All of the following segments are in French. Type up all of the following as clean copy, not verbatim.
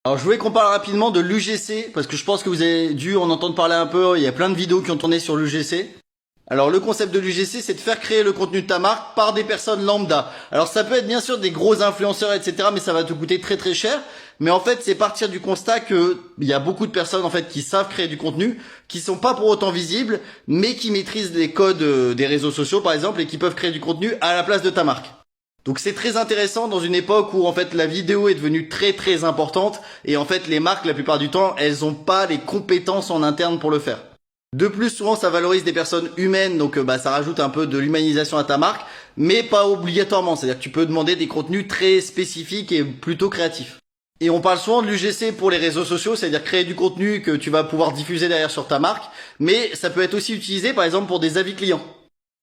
Alors je voulais qu'on parle rapidement de l'UGC, parce que je pense que vous avez dû en entendre parler un peu, il y a plein de vidéos qui ont tourné sur l'UGC. Alors le concept de l'UGC, c'est de faire créer le contenu de ta marque par des personnes lambda. Alors ça peut être bien sûr des gros influenceurs, etc., mais ça va te coûter très très cher. Mais en fait, c'est partir du constat que il y a beaucoup de personnes en fait qui savent créer du contenu, qui sont pas pour autant visibles, mais qui maîtrisent les codes des réseaux sociaux par exemple et qui peuvent créer du contenu à la place de ta marque. Donc c'est très intéressant dans une époque où en fait la vidéo est devenue très très importante et en fait les marques la plupart du temps elles ont pas les compétences en interne pour le faire. De plus souvent ça valorise des personnes humaines donc ça rajoute un peu de l'humanisation à ta marque mais pas obligatoirement, c'est-à-dire que tu peux demander des contenus très spécifiques et plutôt créatifs. Et on parle souvent de l'UGC pour les réseaux sociaux, c'est-à-dire créer du contenu que tu vas pouvoir diffuser derrière sur ta marque, mais ça peut être aussi utilisé par exemple pour des avis clients.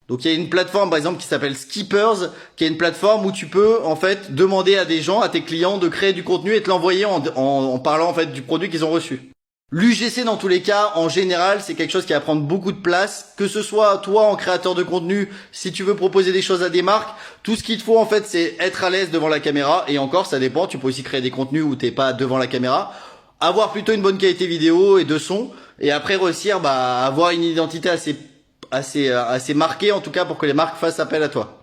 Donc il y a une plateforme par exemple qui s'appelle Skippers, qui est une plateforme où tu peux en fait demander à des gens, à tes clients de créer du contenu et te l'envoyer en parlant en fait du produit qu'ils ont reçu. L'UGC dans tous les cas, en général, c'est quelque chose qui va prendre beaucoup de place, que ce soit toi en créateur de contenu, si tu veux proposer des choses à des marques, tout ce qu'il te faut en fait c'est être à l'aise devant la caméra et encore ça dépend, tu peux aussi créer des contenus où t'es pas devant la caméra, avoir plutôt une bonne qualité vidéo et de son et après réussir à avoir une identité assez marqué en tout cas pour que les marques fassent appel à toi.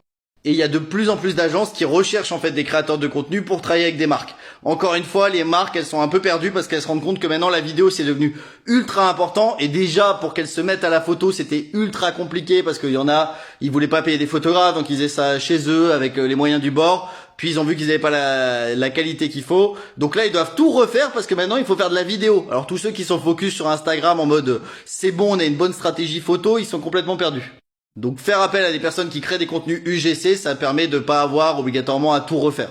Et il y a de plus en plus d'agences qui recherchent en fait des créateurs de contenu pour travailler avec des marques. Encore une fois, les marques elles sont un peu perdues parce qu'elles se rendent compte que maintenant la vidéo c'est devenu ultra important et déjà pour qu'elles se mettent à la photo c'était ultra compliqué parce qu'il y en a, ils voulaient pas payer des photographes donc ils faisaient ça chez eux avec les moyens du bord. Puis ils ont vu qu'ils n'avaient pas la qualité qu'il faut. Donc là, ils doivent tout refaire parce que maintenant, il faut faire de la vidéo. Alors tous ceux qui sont focus sur Instagram en mode c'est bon, on a une bonne stratégie photo, ils sont complètement perdus. Donc faire appel à des personnes qui créent des contenus UGC, ça permet de pas avoir obligatoirement à tout refaire.